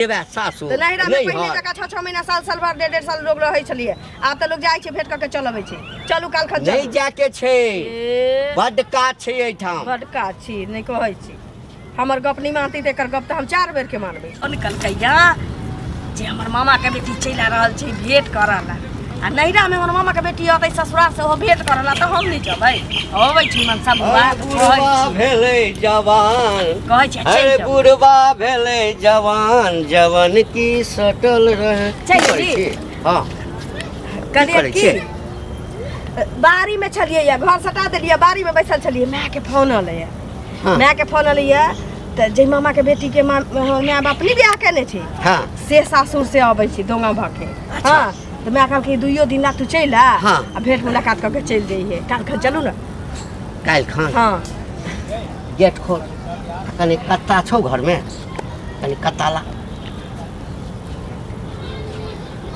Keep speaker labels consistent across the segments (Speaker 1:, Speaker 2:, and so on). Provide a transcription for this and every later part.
Speaker 1: सासू
Speaker 2: नहिरा में पहले जका 6 महीना साल भर 1.5 साल लोग रहै छलिए आब त लोग जाय छै भेट क के चलबै छै चलू काल खन
Speaker 1: नहीं जाके छै बड काज छै एठाम
Speaker 2: बड काज छी नहीं कहै छी हमर गप नहीं मानती त एकर गप त हम 4 बेर के मानबै निकल कैया जे हमर मामा के बेटी चला रहल छै भेट करला आ नहिरा में हमर मामा के बेटी आतै ससुराल से हो भेट करला त हम नहीं जबै होबै छी मन सब
Speaker 1: बुढ़वा भेलै जवान
Speaker 2: कहै छै
Speaker 1: अरे बुढ़वा भेलै जवान जवान की सटल रहे
Speaker 2: छै
Speaker 1: हां
Speaker 2: कहलिए की बारी में छलिए या घर सटा देलिए बारी में बैसल छलिए मां के फोन आले मां के फोन आले त जे मामा के बेटी के मां बाप नहीं बियाह केने छै
Speaker 1: हां
Speaker 2: से सासुर से आबै छी दोंगा भके हां तो मैं कहल कि 2 दिन ला तू चल आ भेंट मुलाकात करके चल जाइए काल खन चलू ना
Speaker 1: काल खन
Speaker 2: हां
Speaker 1: गेट खोल कनी कत्ता छौ घर में कनी कत्ताला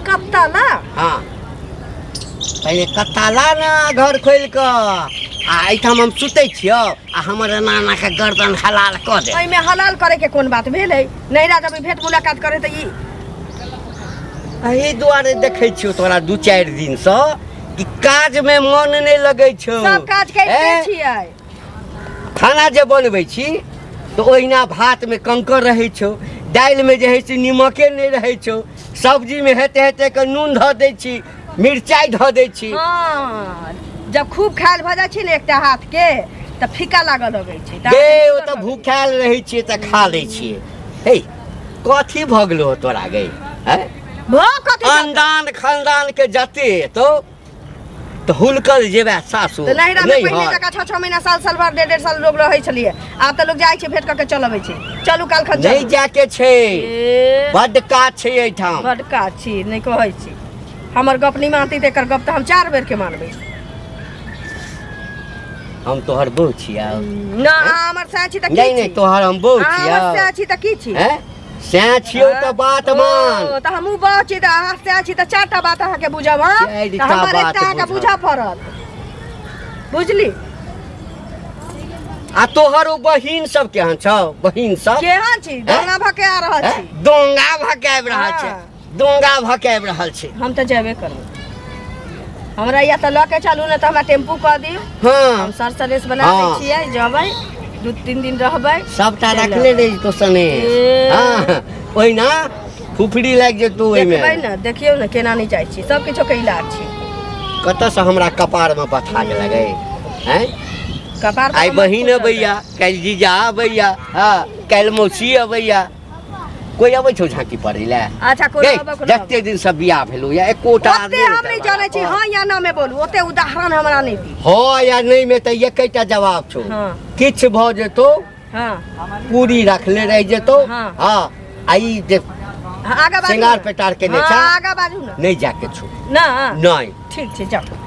Speaker 2: कत्ताला
Speaker 1: हां पहले कत्ताला ना घर खोल के आ एठाम हम सुतै छियो आ हमर नाना के गर्दन हलाल क दे
Speaker 2: एमे हलाल करे के कोन बात भेलै नैरा जब भेंट मुलाकात करे त ई
Speaker 1: एही दुआरे देखै छियो तोरा 2-4 दिन से कि काज में मन नहीं लगै छौ
Speaker 2: सब काज करते छियै
Speaker 1: खाना जे बनबै छी तो ओहिना भात में कंकर रहै छौ दाल में जे है से नीमके नहीं रहै छौ सब्जी में हेते हेते के नून ध दै छी मिरचाई ध दै छी
Speaker 2: हां जब खूब खायल भ जाय छै ने एकटा हाथ के त फीका लागल लगै छै
Speaker 1: गे ओ त भूखायल रहै छी त खा लै छी हे कथी भगलो तोरा गई हैं खानदान खानदान के जते तो हुलकल जेबे सासू
Speaker 2: नहिरा में पहले जका 6 महीना साल भर 1.5 साल लोग रहै छलिए आब त लोग जाय छै भेट क के चलबै छै चलू काल खन
Speaker 1: नहीं जाके छै बड काज छै एठाम
Speaker 2: बड काज छी नहीं कहै छी हमर गप नहीं मानती त एकर गप त हम 4 बेर के मानबै
Speaker 1: हम तोहर बहू छिया
Speaker 2: ना हमर से छी त की
Speaker 1: नहीं तोहर हम बहू छिया
Speaker 2: हमर से छी त की छी
Speaker 1: हैं से छियो त बात मान
Speaker 2: त हमहु बहू छी त हाथ से छी त 4टा बात अहाँ के बुझब त हमर एकटा के बुझा पड़त बुझली
Speaker 1: आ तोहर ओ बहिन सब केहन छौ बहिन सब
Speaker 2: केहन छी दोंगा भके आ रहल छी
Speaker 1: दोंगा भकाब रहल छै दोंगा भकाब रहल छै
Speaker 2: हम त जेबे करब हमरा या त ल के चलू न त हमरा टेम्पू क दियौ
Speaker 1: हां
Speaker 2: हम सरसरेस बना दै छियै जबै 2-3 दिन रहबै
Speaker 1: सबटा रखले रही तो सने हां ओइना फुफड़ी लाग जेतौ ओइ में
Speaker 2: देखबै न देखियौ न केना नहीं जाइ छी सब किछो के इलाज छी
Speaker 1: कत से हमरा कपार में बथा के लगे हैं
Speaker 2: कपार
Speaker 1: आई बहिन भैया काल जीजा भैया हां काल मौसी भैया कोई अबै छौ झांकी पड़ै ले
Speaker 2: अच्छा कोई अबै कोन
Speaker 1: जते दिन से बियाह भेलौ या एकोटा
Speaker 2: ओते हम नहीं जानै छी हां या ना में बोलू ओते उदाहरण हमरा नहीं दी
Speaker 1: हां या नहीं में त एकैटा जवाब छौ
Speaker 2: हां
Speaker 1: किछ भ जेतो
Speaker 2: हां
Speaker 1: पूरी रखले रह जेतो
Speaker 2: हां
Speaker 1: आई जे
Speaker 2: आगा बाजू
Speaker 1: सिंगार पेटार के नेचा
Speaker 2: आगा बाजू ना
Speaker 1: नहीं जाके छु
Speaker 2: ना
Speaker 1: नहीं
Speaker 2: ठीक छै जाओ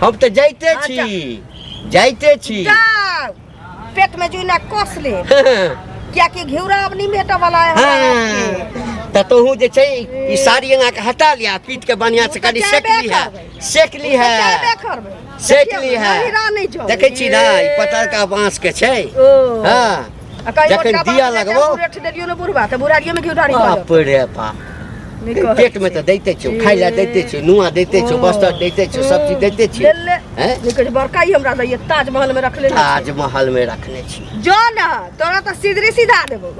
Speaker 1: हम त जाइते छी
Speaker 2: जाओ पेट में जुना कोस ले क्या कि घिउरा अब नहीं भेट वाला है
Speaker 1: त तोहू जे छै ई साड़ी एना के हटा लिया पीट के बढ़िया से कनी सेक ली है देखे छी ना ई पतर का बांस के छै हां जखन दिया लगबो
Speaker 2: रेट देलियो न बुढ़वा त बुढ़ारियो में घिउरारी
Speaker 1: बाप रे बाप पेट में तो देते छो खाइ ला देते छो नुआ देते छो बस्तर देते छो सब चीज देते छी हैं
Speaker 2: निकल बड़काई हमरा द ताजमहल में रखले
Speaker 1: ताजमहल में रखने छी
Speaker 2: जो ना तोरा त सीधरी सीधा देबो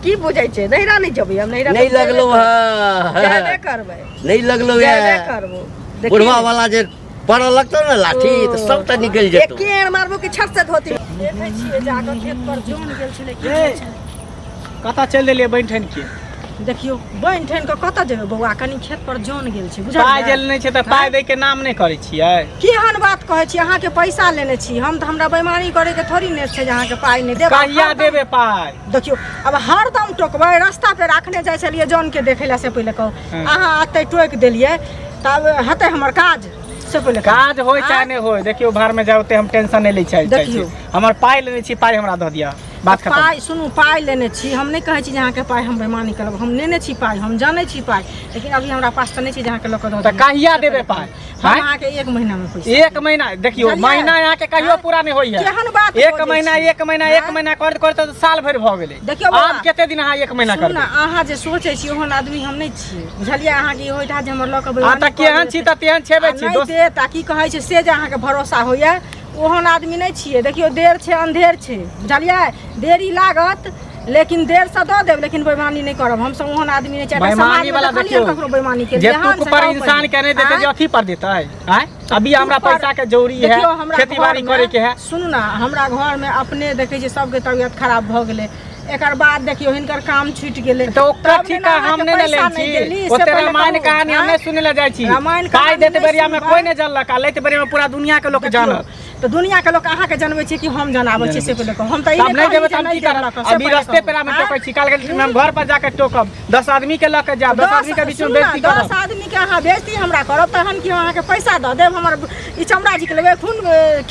Speaker 2: की बुझै छै नहिरा नहीं जबै हम नहिरा
Speaker 1: नहीं लगलो है
Speaker 2: जाबे करबै
Speaker 1: नहीं लगलो है
Speaker 2: जाबे करबो
Speaker 1: बुढ़वा वाला जे पड़ लगतो ना लाठी तो सब त निकल जेतो
Speaker 2: केर मारबो कि छत से धोती देखै छियै जाकर खेत पर जोन गेल छले की
Speaker 3: कता चल देलिए बैठन के
Speaker 2: देखियो बहन ठन के कत जेबे बौआ कनी खेत पर जोन गेल छै बुझल
Speaker 3: पाई जेल नहीं छै त पाई दे के नाम नहीं करै छियै
Speaker 2: केहन बात कहै छी अहाँ के पैसा लेने छी हम त हमरा बेईमानी करे के थोड़ी ने छै अहाँ के पाई नहीं देब
Speaker 3: कहिया देबे पाई
Speaker 2: देखियो अब हरदम टोकबै रास्ता पे राखने जाय छलिए जोन के देखैला से पहिले कहू अहाँ अते टोक देलिए तब हते हमर काज से पहिले
Speaker 3: काज होय चाहे नहीं होय देखियो घर में जाओते हम टेंशन नहीं लै छै
Speaker 2: देखियो
Speaker 3: हमर पाई लेने छी पाई हमरा द दिया बात खत्म।
Speaker 2: पाई सुनू, पाई लेने छी, हम नहीं कहै छी जे अहाँके पाई हम बेईमानी करब, हम लेने छी पाई, हम जानै छी पाई, लेकिन अभी हमरा पास तऽ नहीं छै जे अहाँके लोक दऽ
Speaker 3: तऽ कहिया देबै पाई?
Speaker 2: हम अहाँके 1 महीना में पैसा।
Speaker 3: 1 महीना देखियो, महीना यहाँ के कहियो पूरा नहीं होइए।
Speaker 2: केहन बात
Speaker 3: 1 महीना 1 महीना 1 महीना करते करते तो साल भर भ गेलै।
Speaker 2: देखियौ
Speaker 3: आब कते दिन अहाँ 1 महीना
Speaker 2: सुनू
Speaker 3: करबै?
Speaker 2: ना, अहाँ जे सोचै छी ओहन आदमी हम नहीं छी, बुझलियै? अहाँ के होइठा जे हमर लऽ के
Speaker 3: आ तऽ केहन छी तऽ तेहन छेबे छी
Speaker 2: नहीं
Speaker 3: दोस्त।
Speaker 2: देत आ की कहै छै से जे अहाँके भरोसा होइए, ओहन आदमी नहीं छियै। देखियो देर छै अंधेर छै, बुझलियै? देरी लागत लेकिन देर से दऽ देब, लेकिन बेईमानी नहीं करब। हम सब ओहन आदमी नहीं चाहिए।
Speaker 3: बेईमानी वाला देखियो,
Speaker 2: ककरो बेईमानी के
Speaker 3: जे तुक पर इंसान के नहीं देते जे अथी पर देते हैं। अभी हमरा पैसा के जरूरी है, खेती बाड़ी करे के है।
Speaker 2: सुनू ना, हमरा घर में अपने देखै छी सबके तबियत खराब भऽ गेलै, एकर बाद देखियो हिनकर काम छूटि गेलै,
Speaker 3: तो ओकर ठीका हम नहीं ले छी। ओते रामायण कहानी हम नहीं सुने ले जाय छी। काय देते बेरिया में कोई नहीं जानलक, आ लेते बेरिया में पूरा दुनिया के लोग जानत।
Speaker 2: तो दुनिया के लोग अहाँ के जानबै छी कि हम जनाबै छी से पहिले हम तऽ
Speaker 3: हम नहीं देबै त हम की करब? अभी रास्ते पे में टोकै छी, काल के हम घर पर जाके टोकब, 10 आदमी के लऽ के जाब, 10 आदमी के बीच में बेइज्जती करब।
Speaker 2: 10 आदमी के अहाँ बेइज्जती हमरा करब तहन कि अहाँ के पैसा दऽ देब? हमर ई चमड़ा जी के लेबै, खून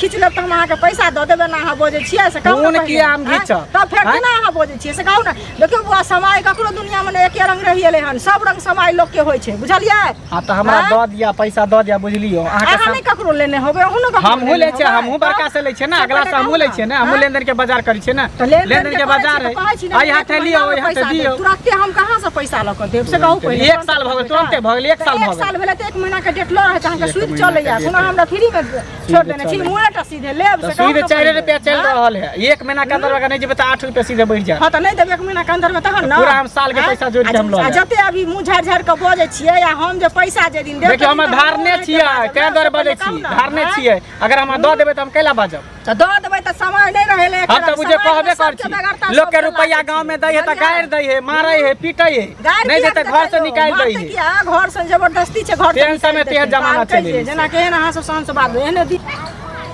Speaker 2: खींच लेब त हम अहाँ के पैसा दऽ देबै ना? अहाँ बोझै छियै से कहू
Speaker 3: खून की आम घीचब?
Speaker 2: तब फेर केना अहाँ बोझै छियै से कहू ना? देखियौ बुआ, समय ककरो दुनिया में एके रंग रहि एलै हन, सब रंग समय लोग के होइ छै, बुझलियै?
Speaker 3: हां त हमरा दऽ दिया, पैसा दऽ दिया, बुझलियो?
Speaker 2: अहाँ नहीं ककरो लेने होबै, अहुँ न
Speaker 3: हमहू ले छै, हमहू बड़का से ले छै ना, अगला से हमहू ले छै ना, हमहू लेनदेन के बाजार करै छै ना। लेनदेन के बाजार है, आई हाथे लियो, ओइ हाथे दियो।
Speaker 2: तुरंते हम कहां से पैसा लऽ के देब से कहू पहिले?
Speaker 3: 1 साल भ गेल, तुरंते भ गेल, 1 साल भ
Speaker 2: 1 साल भेलै त 1 महीना के डेट लऽ रहै छै, अहाँके सुइत चलैया। सुनो, हमरा फ्री में छोड़ देने छी, मुँहटा सीधे लेब से कहू।
Speaker 3: सीधे 4 रुपया चल रहल है, 1 महीना के अंदर अगर नहीं जेबै त 8 रुपया सीधे बढ़ जाए।
Speaker 2: हां त नहीं देब 1 महीना के अंदर में तहन ना
Speaker 3: पूरा हम साल के पैसा जोड़ के हम लऽ लेब।
Speaker 2: जते अभी मुँह झाड़ झाड़ के बजै छियै, या हम जे पैसा जे दिन देब,
Speaker 3: देखियो हम धारने छियै, तै दर बजै छी, धारने छियै। अगर हम दऽ देबै त हम कैला बाजब?
Speaker 2: त दऽ देबै त समय नहीं रहेले।
Speaker 3: हम त बुझे कहबे कर छी, लोग के रुपया गांव में दै है त गायर दै है, मारै है, पीटै है, नहीं देते घर से निकाल दै है।
Speaker 2: किया घर से जबरदस्ती छै, घर
Speaker 3: तेहन समय तेहन जमाना चलै
Speaker 2: जेना के एहन अहाँ सब शान से बात एहने दी।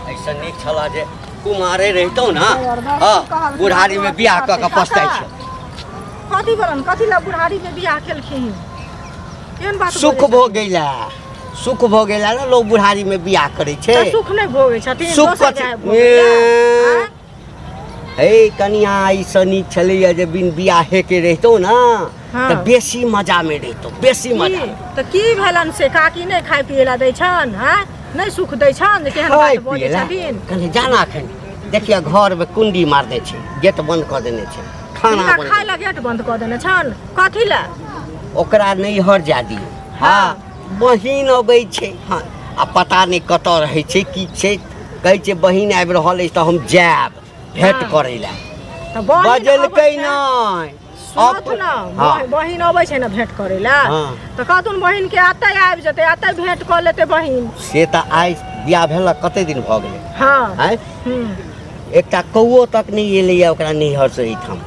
Speaker 1: ऐसा नीक छला जे कुमारे रहितौ ना, हां बुढ़ारी में बियाह क के पछताइ छै।
Speaker 2: कथी बोलन, कथी ला बुढ़ारी में बियाह केलखिन? केहन बात
Speaker 1: सुख भोग गेला, सुख भोग गेला ना, लोग बुढ़ारी में बियाह करे छै।
Speaker 2: त सुख नहीं भोगै छथिन,
Speaker 1: सुख
Speaker 2: दोसर
Speaker 1: कथी?
Speaker 2: जाय भोगै।
Speaker 1: हे कनिया ऐसा नीक छलैया जे बिन बियाहे के रहितौ ना,
Speaker 2: हाँ।
Speaker 1: त बेसी मजा में रहितौ, बेसी मजा।
Speaker 2: त की भेलन से? काकी नहीं खाय पिए ला दै छन? हैं नहीं सुख दै छन जे केहन
Speaker 1: खाय
Speaker 2: बात बोलै
Speaker 1: पियला
Speaker 2: छथिन?
Speaker 1: कनी जाना खन देखिया घर में कुंडी मार दे छै, गेट बंद कर देने छै, खाना
Speaker 2: हिनका
Speaker 1: बन
Speaker 2: खाय ला गेट बंद क देने छन? कथी ला?
Speaker 1: ओकरा नैहर जा दियो। हाँ बहिन अबै छै, हाँ आ पता नहीं कत रहै छै, की छै, कहै छै बहिन आबि रहल अछि त हम जायब भेंट करै ला।
Speaker 2: त
Speaker 1: बजलकै नहीं।
Speaker 2: सुनत ना, बहिन अबै छै ना भेंट करे ला,
Speaker 1: हाँ।
Speaker 2: त कहतुन बहिन के अतै आबि जतै, अतै भेंट क लेतै बहिन।
Speaker 1: से त आइ बियाह भेला कते दिन भ गेलै।
Speaker 2: हाँ
Speaker 1: हैं एकटा कौओ तक नहीं एलैया ओकरा नैहर से एठाम,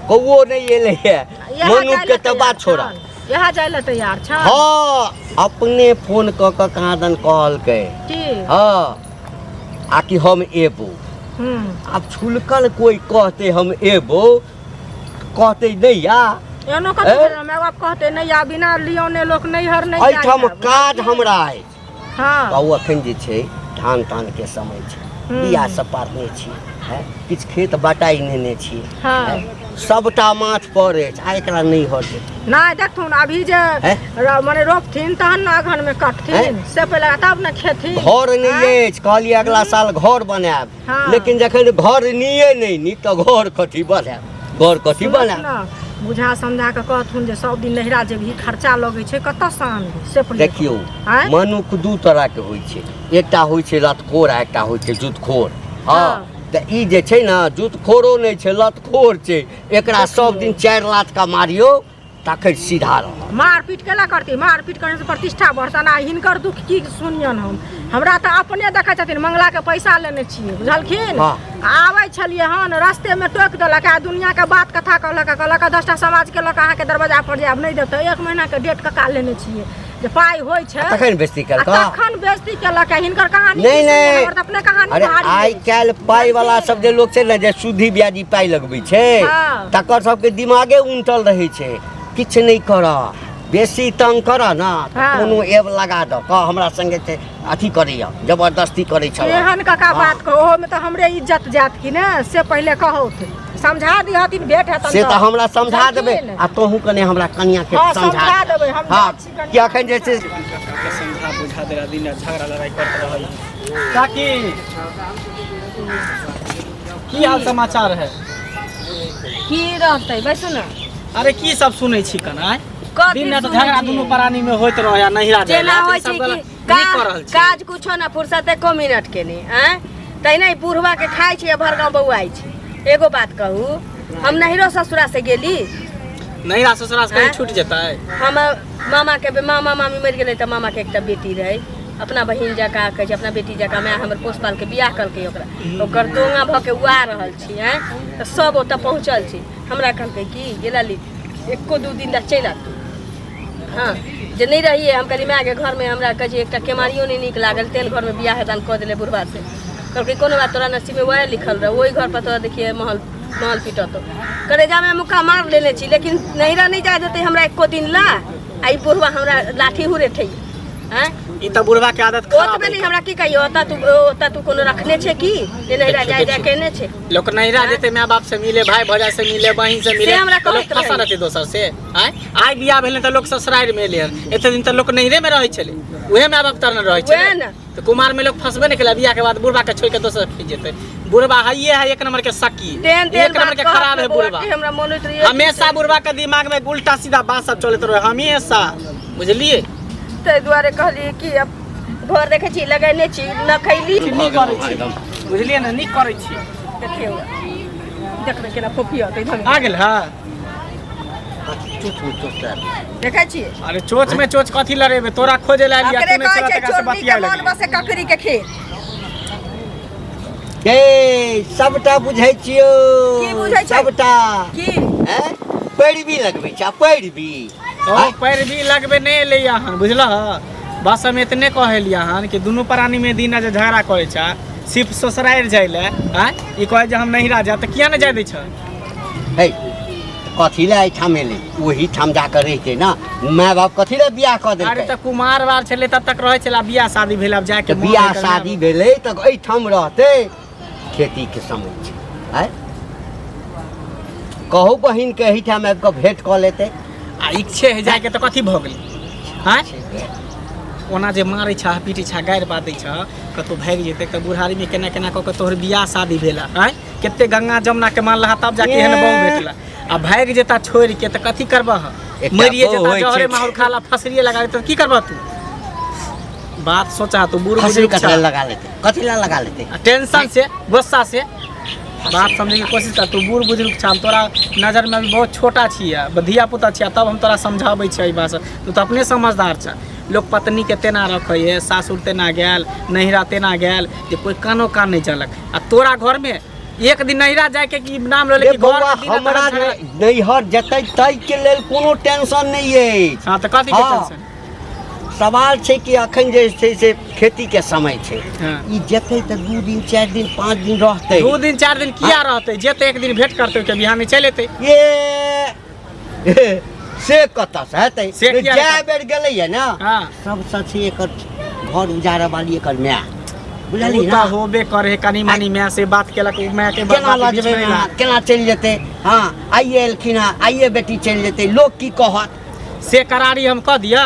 Speaker 1: कौओ नहीं एलैया। मनुख के त बात छोड़ा,
Speaker 2: यहाँ जाय ला तैयार छ?
Speaker 1: हाँ अपने फोन क के कहाँ दन कहलकै,
Speaker 2: की?
Speaker 1: हाँ आकि हम एबो। अब छुलकल कोई कहते हम एबो, कहते नहीं या
Speaker 2: एनो कथी भेल? माय बाप कहते नहीं या, बिना लियोने लोक नैहर नहीं जाय।
Speaker 1: एठाम काज हमरा है।
Speaker 2: हाँ
Speaker 1: कहू अखन जे छै धान तान के समय छै, बिया सब पारने छी, हैं किछ खेत बटाई नेने छी,
Speaker 2: हाँ।
Speaker 1: सबटा माथ पर अछि, आ एकरा नहीं होते।
Speaker 2: नहीं देखथुन अभी जे माने रोपथिन तहन ना अगहन में कटथिन, से पहिले तब ना खेथिन।
Speaker 1: घर नहीं अछि, कहलिए अगला साल घर बनाएब,
Speaker 2: हाँ।
Speaker 1: लेकिन जखन घर निये नहीं त घर कथी बनाएब, घर कथी बनाएब?
Speaker 2: बुझा समझा के कहथुन जे सब दिन नहिरा जे भी खर्चा लगै छै, कत सान से पहिले
Speaker 1: देखियो मनुख दू तरह के होइ छै, एकटा होइ छै लतखोर आ एकटा होइ छै जुतखोर। हाँ त ई जे छै ना जुतखोरो नहीं छै, लतखोर छै, एकरा सब दिन 4 लात का मारियो तखन सीधा रह।
Speaker 2: मार पीट केला करती, मार पीट करने से प्रतिष्ठा बढ़ता ना। हिनकर दुख की सुनियन हम, हमरा त अपने देखै छथिन मंगला के पैसा लेने छियै, बुझलखिन? आबै छलिए हन रास्ते में टोक देलक, आ दुनिया के बात कथा कहलक 10टा समाज के लोग अहाँ के दरवाजा पर जाब नहीं देत। 1 महीना के डेट कका लेने छियै जे पाई होय छै
Speaker 1: तखन बेइज्जती केलक,
Speaker 2: तखन बेइज्जती केलक। हिनकर कहानी
Speaker 1: नहीं नहीं,
Speaker 2: हमर त अपने कहानी
Speaker 1: अरे
Speaker 2: भारी
Speaker 1: आइ काल्हि पाई वाला सब जे लोग छै ना, जे सुधी ब्याजी पाई लगबै छै, तकर सबके दिमागे उनटल रहै छै। किछ नहीं कर, बेसी तंग कर ना कोनो एब लगा द, कह हमरा संगे छै अथी करैया, जबरदस्ती करै छ।
Speaker 2: एहन कका बात कहो, ओहो में त हमरे इज्जत जात की ने, से पहिले कहो समझा दिहथिन भेट है
Speaker 1: से तो हमरा समझा देबै आ तोहू कने हमरा कनिया के समझा
Speaker 2: देबै हम
Speaker 1: हाँ कि अखन जे छै
Speaker 3: समझा बुझा दे दिन झगड़ा लड़ाई करते रहल काकी की हाल समाचार है
Speaker 2: की रहतै बैसु न
Speaker 3: अरे की सब सुनै छी कना दिन रात झगड़ा दुनू प्राणी में होइत रह या नहिरा
Speaker 2: जेना होइ छै कि काज कुछो ना फुर्सत एको मिनट के नहीं हैं तैने बुढ़वा के खाइ छै भर गांव बौआइ छै एगो बात कहू हम नहिरो ससुरा से गेली
Speaker 3: नहिरा ससुरा से छूट जेतै
Speaker 2: हम मामा के मामा मामी मर गेलै त मामा के एकटा बेटी रहे अपना बहिन जका कहै छै अपना बेटी जका मैं हमर पोसपाल के बियाह करके ओकर दोंगा भ के उआ रहल छी हैं त सब ओतऽ पहुँचल छी हमरा कहलकै कि गेला ली एको दू दिन ला चलि आतू हाँ जे नहीं रहिए हम कहली माँ के घर में हमरा कहे एक केमारियो नहीं निक लागल तेल घर में बियाह दान कऽ दिले बुढ़वा से कहलकै कोनो बात तोरा नसीब में वह लिखल रहे वही घर पर तोरा देखिए महल पीटत करेजा में मुक्का मार लेने छी लेकिन नहिरा नहीं जाए देते हमरा एको दिन ला आई बुढ़वा हमरा लाठी हुरे ठई हैं
Speaker 3: ई त बुढ़वा के आदत खराब
Speaker 2: है हमरा की कहियो ओता तू कोनो रखने छे की जे नहिरा जाय जाय केने छे
Speaker 3: लोग नहिरा जेते माय बाप से मिले भाई भौजा से मिले बहिन से मिले लोग फंसा रहते दोसर से आइ बियाह भेले त लोग ससुराल में ले एते दिन त लोग नहिरे में रहै छले उहे माय बाप तर न रहै छले तो कुमार में लोग फंसबे नहीं केला बियाह के बाद बुढ़वा के छोड़ के दोसर खी जेते बुढ़वा हइये है एक नंबर के सकी एक नंबर के खराब है बुढ़वा हमेशा बुढ़वा के दिमाग में उल्टा सीधा बात सब चलत रहे हमेशा बुझलिए
Speaker 2: ते द्वारे कहली कि अब घर देखे छी लगैने छी न खैली
Speaker 3: नहीं करै छी बुझलिए न नहीं करै छी
Speaker 2: देखियो देखबे केना फोफिया त इधर
Speaker 3: आ गेल हां
Speaker 2: देखै छी
Speaker 3: अरे चोच में चोच कथी लड़ेबे तोरा खोजे ला लिया तूने चला तका से बतिया ले
Speaker 2: मन बसे ककरी के खेत
Speaker 1: ए सबटा बुझै छियो
Speaker 2: की बुझै छै
Speaker 1: सबटा
Speaker 2: की
Speaker 1: हैं पैरवी लगबै छ पैरवी
Speaker 3: ओ पैरवी लगबे नहीं ले यहाँ बुझल बस हम इतने कहलिया हन कि दुनू प्राणी में दिन जे झगड़ा करे छ सिर्फ ससुराल जाय ले ई कहे जे हम नहिरा जा त किया न जाय दै छ
Speaker 1: हे कथी ले ठाम ले वही ठाम जा कर रहते ना माय बाप कथी ले बियाह क देलकै
Speaker 3: अरे त कुमार बार छले तब तक रहे छला बियाह शादी भेल अब जाके
Speaker 1: बियाह शादी भेले त एहि ठाम रहते खेती के समय छै हैं कहू बहिन के एहि ठाम आबि के भेंट क लेते
Speaker 3: आ इच्छे है जाके त कथी भ गेलै हैं ओना जे मारै छ पीटी छ गारि बादै छ कतो भागि जेते त बुढ़ारी में केना केना क के तोहर बियाह शादी भेला हैं केते गंगा जमुना के मान लहा तब जाके एहन बहु भेटला आ भागि जेता छोड़ के त कथी करबह मरिए जेता जहरे माहौल खाला फसरिए लगा त की करबह तू बात सोचा तू बूढ़ बुजुर्ग
Speaker 1: कथी लगा लेते कथी ला लगा लेते
Speaker 3: टेंशन से गुस्सा से बात समझे की कोशिश कर तू बूढ़ बुजुर्ग छ तोरा नजर में अभी बहुत छोटा छिया धिया पुता छिया तब हम तोरा समझाबै छै ई बात तू तो अपने समझदार छ लोग पत्नी के तेना रखे है सासुर तेना गेल नहिरा तेना गेल जे कोई कानो कान नहीं चलक आ तोरा घर में एक दिन नहिरा जाय के की नाम ले कि घर
Speaker 1: हमरा नैहर जतै तै के लेल कोनो टेंशन नहीं है
Speaker 3: हां त कथि के टेंशन
Speaker 1: सवाल छै कि अखन जे छै से खेती के समय छै
Speaker 3: हां
Speaker 1: ई जतै त 2 दिन 4 दिन 5 दिन रहतै
Speaker 3: 2 दिन 4 दिन किया रहतै जेते एक दिन भेंट करतै के बिहान चल एतै
Speaker 1: ये से कतऽ से हेतै जाय बेर गेलै है ना
Speaker 3: हां
Speaker 1: सबसँ छै एकर घर उजारे वाली एकर माय बुझलियै ना
Speaker 3: होबे करे कनी मनी माय से बात केलक माय के
Speaker 1: केना लजबै केना चलि जेतै हां आइए एलखिन आइए बेटी चलि जेतै लोग की कहत
Speaker 3: से करारी हम कह दिया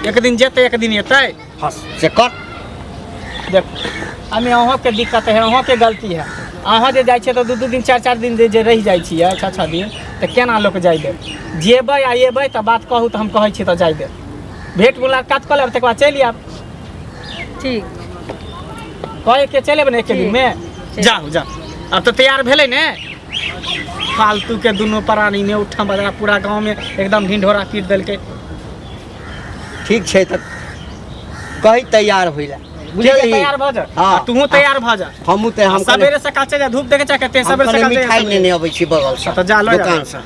Speaker 3: एक दिन जेते एक दिन एतै
Speaker 1: हां से कर
Speaker 3: देख हमें अहाँ के दिक्कत है अहाँ के गलती है अहाँ जे जाइ छै तो 2 दिन 4 दिन जे रहि जाइ छियै 6 दिन त केना लोक जाय दे जेबै आ एबै त बात कहू त हम कहै छी त जाय दे भेंट मुलाकात कर लेब तक बाद चलि आब
Speaker 2: ठीक
Speaker 3: कहे के चलेब ने एक दिन में जाओ जा अब तो तैयार भेलै ने फालतू के दुनू प्राणी ने उठा बजा पूरा गांव में एकदम ढिंढोरा पीट देलकै
Speaker 1: ठीक छै त कहि तैयार होइला
Speaker 3: बुझलियै तैयार भ जा
Speaker 1: हां
Speaker 3: तू तैयार भ जा
Speaker 1: हमहू ते हम
Speaker 3: सवेरे से काचे जा धूप देखे चाहे कते सवेरे से काचे
Speaker 1: मिठाई लेने अबै छी बगल से
Speaker 3: त जा लो
Speaker 1: दुकान से